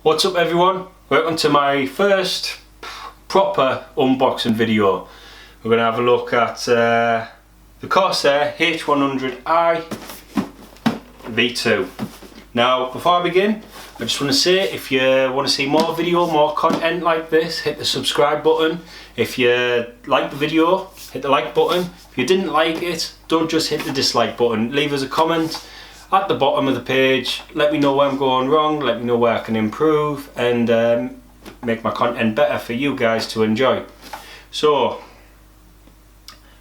What's up everyone? Welcome to my first proper unboxing video. We're going to have a look at the Corsair H100i V2. Now before I begin, I just want to say, if you want to see more video, more content like this, hit the subscribe button. If you like the video, hit the like button. If you didn't like it, don't just hit the dislike button. Leave us a comment at the bottom of the page. Let me know where I'm going wrong, let me know where I can improve and make my content better for you guys to enjoy. So,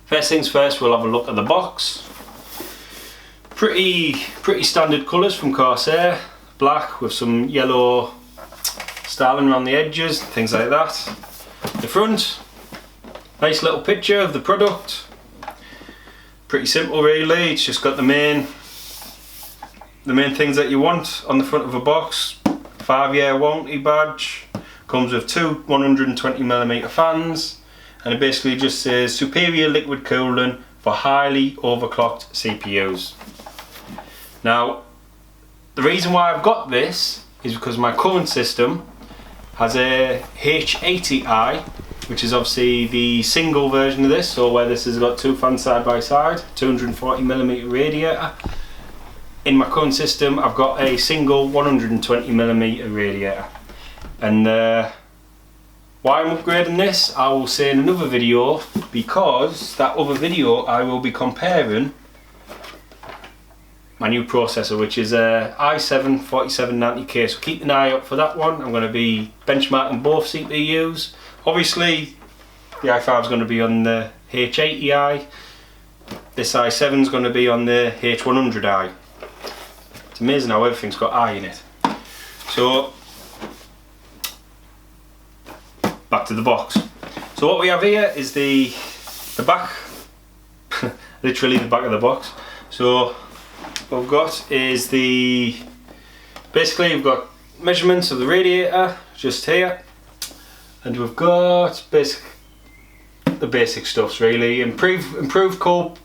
first things first, we'll have a look at the box. Pretty standard colours from Corsair. Black with some yellow styling around the edges, things like that. The front, nice little picture of the product. Pretty simple really, it's just got the main things that you want on the front of a box. 5-year warranty badge, comes with two 120mm fans, and it basically just says superior liquid cooling for highly overclocked CPUs. Now, the reason why I've got this is because my current system has a H100i, which is obviously the single version of this, so where this has got two fans side by side, 240mm radiator. In my current system I've got a single 120mm radiator, and why I'm upgrading this I will say in another video, because that other video I will be comparing my new processor, which is a i7 4790K, so keep an eye out for that one. I'm going to be benchmarking both CPUs. Obviously the i5 is going to be on the H100i, this i7 is going to be on the H100i. It's amazing how everything's got I in it. So, back to the box. So what we have here is the back, literally the back of the box. So what we've got is basically we've got measurements of the radiator just here, and we've got the basic stuffs really. Improved cold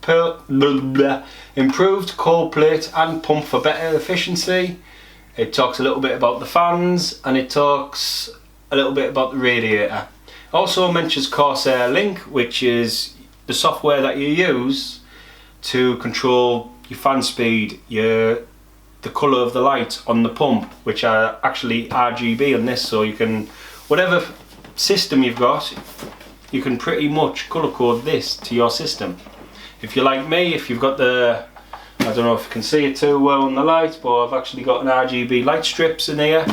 plate and pump for better efficiency. It talks a little bit about the fans, and it talks a little bit about the radiator. Also mentions Corsair Link, which is the software that you use to control your fan speed, the colour of the light on the pump, which are actually RGB on this, so you can, whatever system you've got, you can pretty much colour code this to your system. If you're like me, if you've got the, I don't know if you can see it too well on the light, but I've actually got an RGB light strips in here,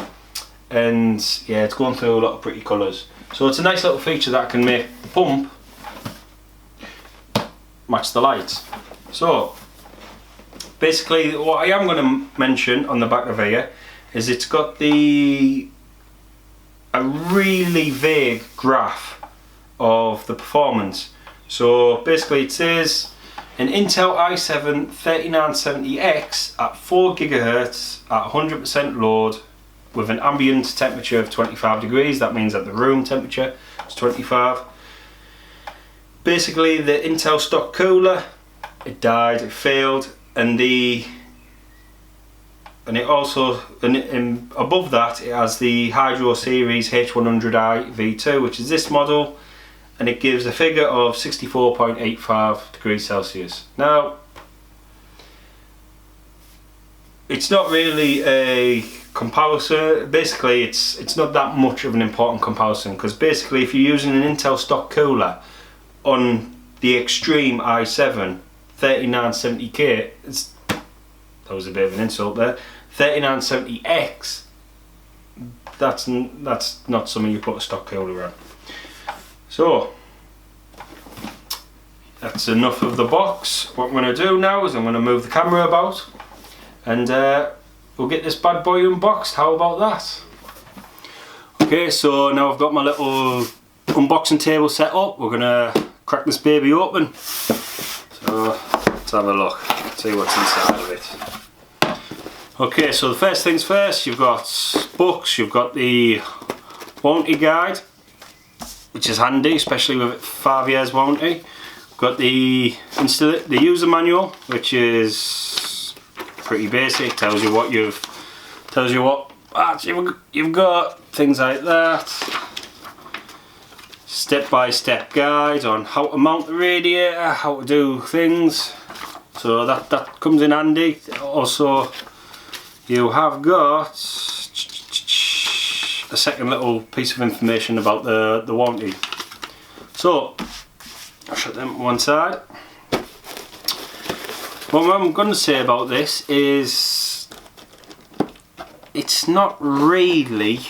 and yeah, it's going through a lot of pretty colours. So it's a nice little feature that can make the pump match the light. So basically what I am going to mention on the back of here is it's got a really vague graph of the performance. So basically it says an Intel i7 3970X at 4 GHz at 100% load with an ambient temperature of 25 degrees. That means that the room temperature is 25. Basically the Intel stock cooler, it died, it failed, and above that it has the Hydro Series H100i V2, which is this model, and it gives a figure of 64.85 degrees Celsius. Now, it's not really a comparison. Basically it's not that much of an important comparison, because basically if you're using an Intel stock cooler on the extreme i7 3970K, that was a bit of an insult there, 3970X, that's not something you put a stock cooler on. So that's enough of the box. What I'm going to do now is I'm going to move the camera about, and we'll get this bad boy unboxed. How about that? Okay, so now I've got my little unboxing table set up. We're going to crack this baby open. So let's have a look, see what's inside of it. Okay, so the first things first, you've got books, you've got the warranty guide, which is handy, especially with 5 years warranty. We've got the user manual, which is pretty basic. Tells you what But you've got things like that, step-by-step guide on how to mount the radiator, how to do things, so that comes in handy. Also, you have got a second little piece of information about the warranty. So I'll shut them to one side. What I'm going to say about this is it's not really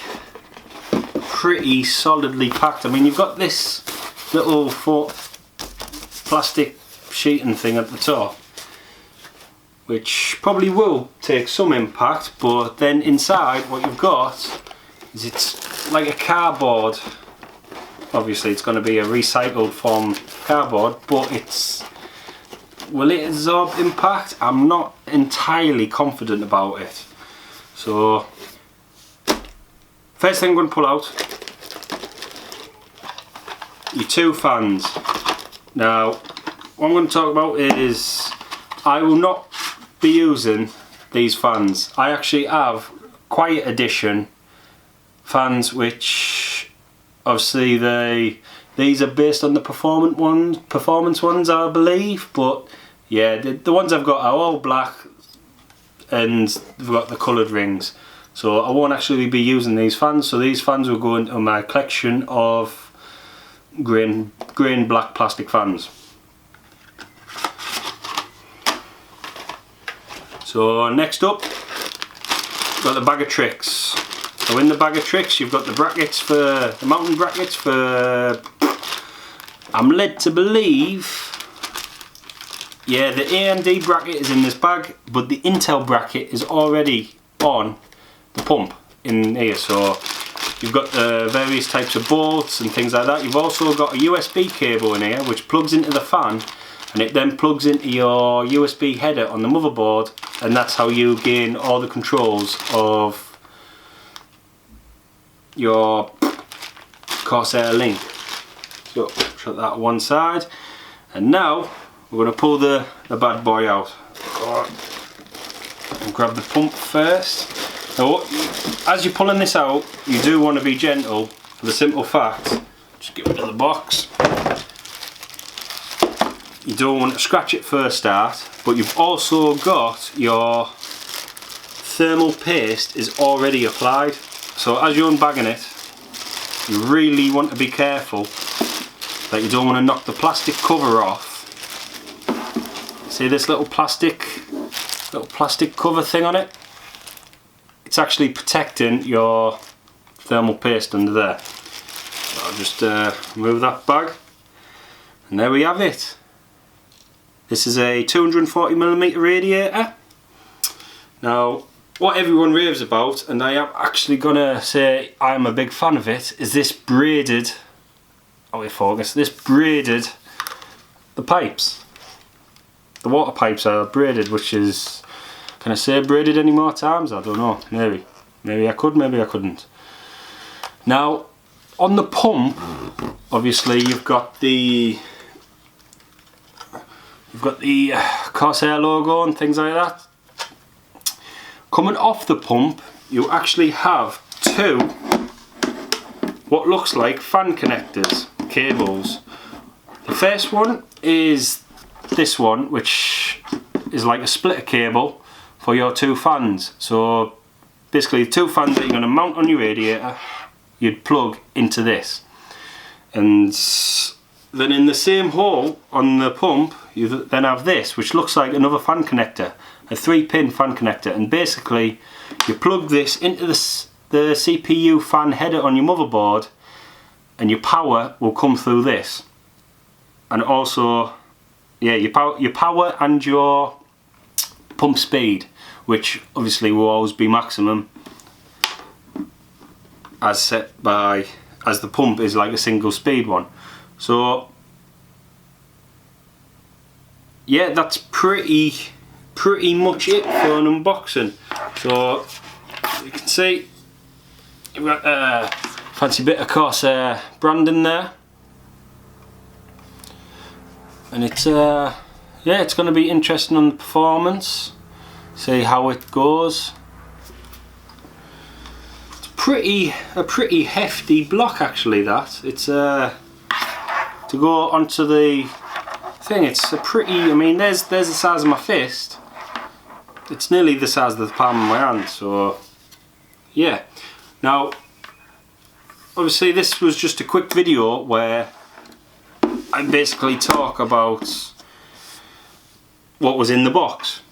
pretty solidly packed. I mean, you've got this little plastic sheeting thing at the top, which probably will take some impact, but then inside what you've got is it's like a cardboard. Obviously it's going to be a recycled form cardboard, but will it absorb impact? I'm not entirely confident about it. So first thing I'm going to pull out, your two fans. Now what I'm going to talk about is I will not be using these fans. I actually have Quiet Edition fans, which obviously these are based on the performance ones, I believe, but yeah, the ones I've got are all black and they've got the coloured rings, so I won't actually be using these fans. So these fans will go into my collection of grey and black plastic fans. So next up, we've got the bag of tricks. So in the bag of tricks you've got the brackets, for the mounting brackets for, I'm led to believe, yeah, the AMD bracket is in this bag, but the Intel bracket is already on the pump in here. So you've got the various types of bolts and things like that. You've also got a USB cable in here which plugs into the fan, and it then plugs into your USB header on the motherboard, and that's how you gain all the controls of your Corsair Link. So shut that one side, and now we're going to pull the bad boy out. We'll grab the pump first. Now as you're pulling this out, you do want to be gentle, for the simple fact, just get rid of the box, you don't want to scratch it first start, but you've also got your thermal paste is already applied. So as you're unbagging it, you really want to be careful that you don't want to knock the plastic cover off. See this little plastic cover thing on it? It's actually protecting your thermal paste under there. So I'll just remove that bag, and there we have it. This is a 240mm radiator. Now, what everyone raves about, and I am actually gonna say I'm a big fan of it, is this braided, this braided, the pipes. The water pipes are braided, which is, can I say braided any more times? I don't know, maybe I could, maybe I couldn't. Now, on the pump, obviously you've got the Corsair logo and things like that. Coming off the pump, you actually have two what looks like fan connectors, cables. The first one is this one, which is like a splitter cable for your two fans. So basically the two fans that you're going to mount on your radiator, you'd plug into this. And then in the same hole on the pump, you then have this, which looks like another fan connector, a 3-pin fan connector, and basically you plug this into the CPU fan header on your motherboard, and your power will come through this. And also, yeah, your power and your pump speed, which obviously will always be maximum as set by, as the pump is like a single speed one. So yeah, that's pretty much it for an unboxing. So you can see you've got a fancy bit of Corsair branding there, and it's yeah, it's going to be interesting on the performance, see how it goes. pretty hefty block actually. That it's to go onto the thing. It's a pretty. I mean, there's the size of my fist. It's nearly the size of the palm of my hand. So yeah. Now, obviously, this was just a quick video where I basically talk about what was in the box.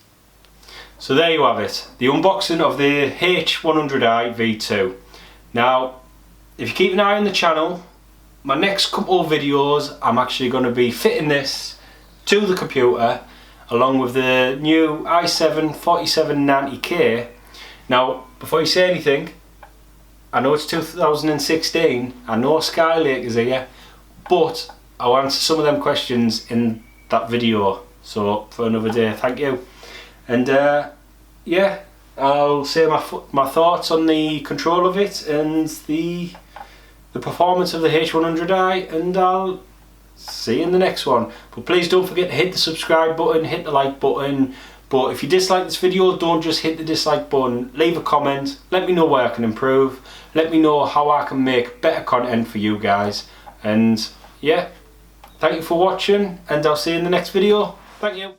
So there you have it, the unboxing of the H100i V2. Now, if you keep an eye on the channel, my next couple of videos I'm actually going to be fitting this to the computer along with the new i7 4790K. Now, before you say anything, I know it's 2016, I know Skylake is here, but I'll answer some of them questions in that video, so for another day. Thank you. And yeah, I'll say my thoughts on the control of it and the performance of the H100i, and I'll see you in the next one. But please don't forget to hit the subscribe button, hit the like button. But if you dislike this video, don't just hit the dislike button, leave a comment, let me know where I can improve, let me know how I can make better content for you guys. And yeah, thank you for watching, and I'll see you in the next video. Thank you.